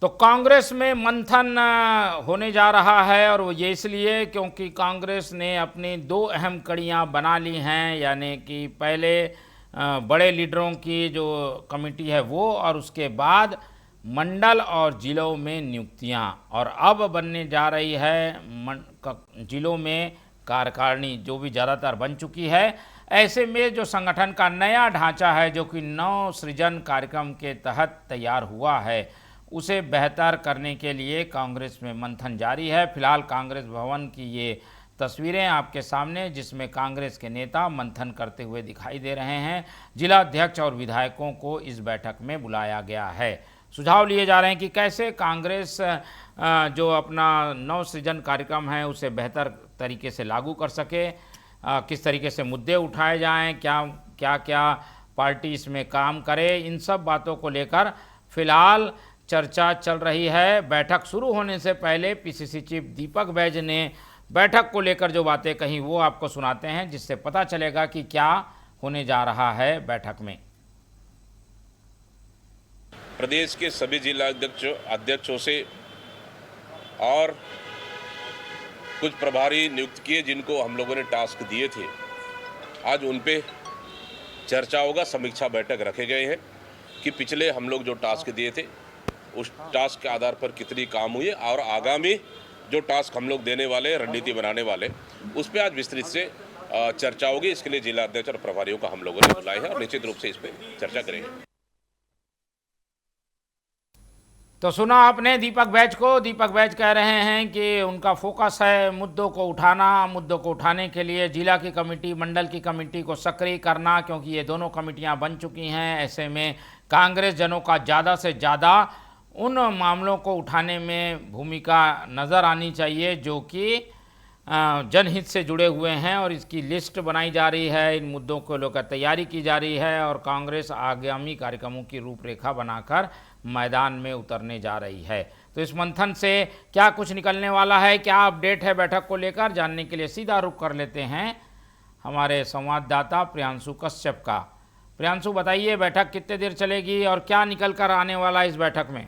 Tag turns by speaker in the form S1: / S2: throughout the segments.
S1: तो कांग्रेस में मंथन होने जा रहा है और वो ये इसलिए क्योंकि कांग्रेस ने अपनी दो अहम कड़ियां बना ली हैं, यानी कि पहले बड़े लीडरों की जो कमेटी है वो, और उसके बाद मंडल और जिलों में नियुक्तियां, और अब बनने जा रही है जिलों में कार्यकारिणी जो भी ज़्यादातर बन चुकी है। ऐसे में जो संगठन का नया ढांचा है जो कि नव सृजन कार्यक्रम के तहत तैयार हुआ है, उसे बेहतर करने के लिए कांग्रेस में मंथन जारी है। फिलहाल कांग्रेस भवन की ये तस्वीरें आपके सामने, जिसमें कांग्रेस के नेता मंथन करते हुए दिखाई दे रहे हैं। जिला अध्यक्ष और विधायकों को इस बैठक में बुलाया गया है। सुझाव लिए जा रहे हैं कि कैसे कांग्रेस जो अपना नव सृजन कार्यक्रम है उसे बेहतर तरीके से लागू कर सके, किस तरीके से मुद्दे उठाए जाएं, क्या क्या पार्टी इसमें काम करे, इन सब बातों को लेकर फिलहाल चर्चा चल रही है। बैठक शुरू होने से पहले पीसीसी चीफ दीपक बैज ने बैठक को लेकर जो बातें कही वो आपको सुनाते हैं, जिससे पता चलेगा कि क्या होने जा रहा है बैठक में।
S2: प्रदेश के सभी जिला अध्यक्षों से और कुछ प्रभारी नियुक्त किए जिनको हम लोगों ने टास्क दिए थे, आज उन पे चर्चा होगा। समीक्षा बैठक रखे गए हैं कि पिछले हम लोग जो टास्क दिए थे उस टास्क के आधार पर कितनी काम हुई और आगामी जो टास्क हम लोग देने वाले, रणनीति बनाने वाले, उस पर आज विस्तृत से चर्चा होगी। इसके लिए जिला अध्यक्ष और प्रभारियों का हम लोगों ने बुलाया है और निश्चित रूप से इस पर चर्चा करेंगे।
S1: तो सुना आपने दीपक बैज को। दीपक बैज कह रहे हैं कि उनका फोकस है मुद्दों को उठाना, मुद्दों को उठाने के लिए जिला की कमेटी, मंडल की कमेटी को सक्रिय करना, क्योंकि ये दोनों कमेटियां बन चुकी हैं। ऐसे में कांग्रेस जनों का ज़्यादा से ज़्यादा उन मामलों को उठाने में भूमिका नज़र आनी चाहिए जो कि जनहित से जुड़े हुए हैं, और इसकी लिस्ट बनाई जा रही है, इन मुद्दों को लेकर तैयारी की जा रही है, और कांग्रेस आगामी कार्यक्रमों की रूपरेखा बनाकर मैदान में उतरने जा रही है। तो इस मंथन से क्या कुछ निकलने वाला है, क्या अपडेट है बैठक को लेकर, जानने के लिए सीधा रुख कर लेते हैं हमारे संवाददाता प्रियांशु कश्यप का। प्रियांशु, बताइए बैठक कितने देर चलेगी और क्या निकल कर आने वाला है इस बैठक में?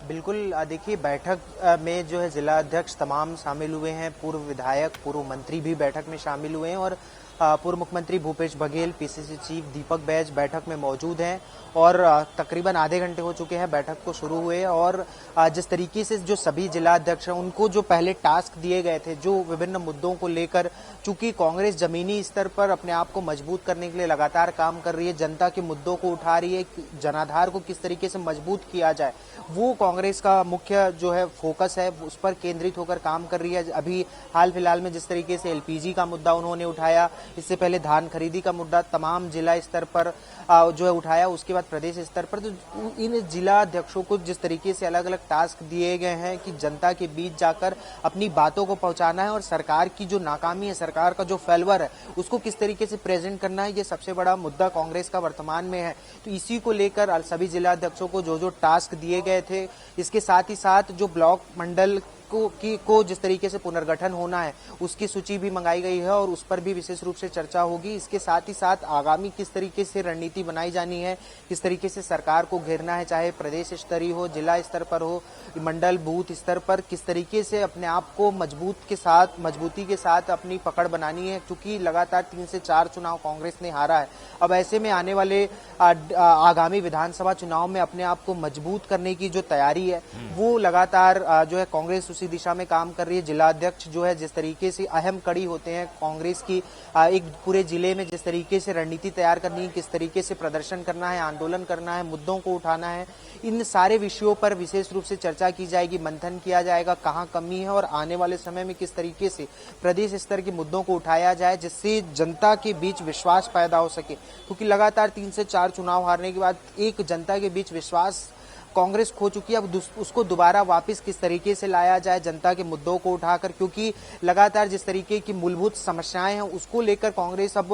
S3: बिल्कुल, देखिए बैठक में जो है जिला अध्यक्ष तमाम शामिल हुए हैं, पूर्व विधायक, पूर्व मंत्री भी बैठक में शामिल हुए हैं, और पूर्व मुख्यमंत्री भूपेश बघेल, पीसीसी चीफ दीपक बैज बैठक में मौजूद हैं। और तकरीबन आधे घंटे हो चुके हैं बैठक को शुरू हुए, और जिस तरीके से जो सभी जिला अध्यक्ष हैं उनको जो पहले टास्क दिए गए थे, जो विभिन्न मुद्दों को लेकर, चूंकि कांग्रेस जमीनी स्तर पर अपने आप को मजबूत करने के लिए लगातार काम कर रही है, जनता के मुद्दों को उठा रही है, जनाधार को किस तरीके से मजबूत किया जाए, वो कांग्रेस का मुख्य जो है फोकस है, उस पर केंद्रित होकर काम कर रही है। अभी हाल फिलहाल में जिस तरीके से एलपीजी का मुद्दा उन्होंने उठाया, इससे पहले धान खरीदी का मुद्दा तमाम जिला स्तर पर जो है उठाया, उसके बाद प्रदेश स्तर पर, तो इन जिला अध्यक्षों को जिस तरीके से अलग अलग टास्क दिए गए हैं कि जनता के बीच जाकर अपनी बातों को पहुंचाना है, और सरकार की जो नाकामी है, सरकार का जो फेल्वर है, उसको किस तरीके से प्रेजेंट करना है, ये सबसे बड़ा मुद्दा कांग्रेस का वर्तमान में है। तो इसी को लेकर सभी जिला अध्यक्षों को जो जो टास्क दिए गए थे, इसके साथ ही साथ जो ब्लॉक मंडल को जिस तरीके से पुनर्गठन होना है उसकी सूची भी मंगाई गई है, और उस पर भी विशेष रूप से चर्चा होगी। इसके साथ ही साथ आगामी किस तरीके से रणनीति बनाई जानी है, किस तरीके से सरकार को घेरना है, चाहे प्रदेश स्तरीय हो, जिला स्तर पर हो, मंडल बूथ स्तर पर, किस तरीके से अपने आप को मजबूती के साथ अपनी पकड़ बनानी है, क्योंकि लगातार 3 से 4 चुनाव कांग्रेस ने हारा है। अब ऐसे में आने वाले आगामी विधानसभा चुनाव में अपने आप को मजबूत करने की जो तैयारी है वो लगातार जो है कांग्रेस उसी दिशा में काम कर रही है। जिला अध्यक्ष जो है जिस तरीके से अहम कड़ी होते हैं कांग्रेस की, एक पूरे जिले में जिस तरीके से रणनीति तैयार करनी है, किस तरीके से प्रदर्शन करना है, आंदोलन करना है, मुद्दों को उठाना है, इन सारे विषयों पर विशेष रूप से चर्चा की जाएगी, मंथन किया जाएगा, कहाँ कमी है और आने वाले समय में किस तरीके से प्रदेश स्तर के मुद्दों को उठाया जाए, जिससे जनता के बीच विश्वास पैदा हो सके। क्योंकि लगातार 3 से 4 चुनाव हारने के बाद एक जनता के बीच विश्वास कांग्रेस खो चुकी है। अब उसको दोबारा वापस किस तरीके से लाया जाए जनता के मुद्दों को उठाकर, क्योंकि लगातार जिस तरीके की मूलभूत समस्याएं हैं उसको लेकर कांग्रेस अब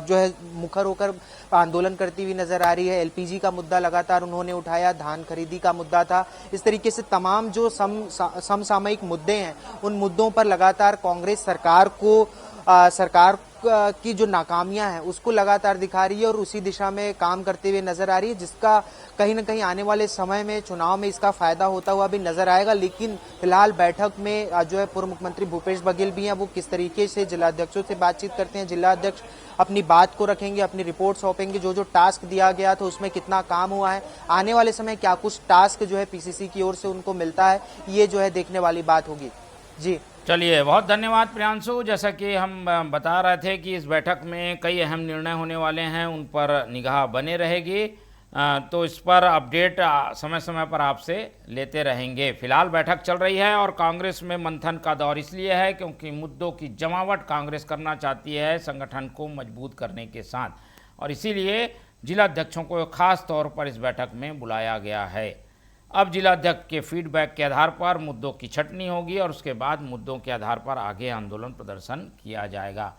S3: जो है मुखर होकर आंदोलन करती हुई नजर आ रही है। एलपीजी का मुद्दा लगातार उन्होंने उठाया, धान खरीदी का मुद्दा था, इस तरीके से तमाम जो समसामयिक मुद्दे हैं उन मुद्दों पर लगातार कांग्रेस सरकार की जो नाकामियां हैं उसको लगातार दिखा रही है और उसी दिशा में काम करते हुए नजर आ रही है, जिसका कहीं ना कहीं आने वाले समय में चुनाव में इसका फायदा होता हुआ भी नजर आएगा। लेकिन फिलहाल बैठक में जो है पूर्व मुख्यमंत्री भूपेश बघेल भी हैं, वो किस तरीके से जिलाध्यक्षों से बातचीत करते हैं, जिलाध्यक्ष अपनी बात को रखेंगे, अपनी रिपोर्ट सौंपेंगे, जो जो टास्क दिया गया था उसमें कितना काम हुआ है, आने वाले समय क्या कुछ टास्क जो है पीसीसी की ओर से उनको मिलता है, ये जो है देखने वाली बात होगी। जी
S1: चलिए, बहुत धन्यवाद प्रियांशु। जैसा कि हम बता रहे थे कि इस बैठक में कई अहम निर्णय होने वाले हैं, उन पर निगाह बने रहेगी, तो इस पर अपडेट समय समय पर आपसे लेते रहेंगे। फिलहाल बैठक चल रही है और कांग्रेस में मंथन का दौर इसलिए है क्योंकि मुद्दों की जमावट कांग्रेस करना चाहती है संगठन को मजबूत करने के साथ, और इसीलिए जिलाध्यक्षों को खास तौर पर इस बैठक में बुलाया गया है। अब जिलाध्यक्ष के फीडबैक के आधार पर मुद्दों की छटनी होगी और उसके बाद मुद्दों के आधार पर आगे आंदोलन प्रदर्शन किया जाएगा।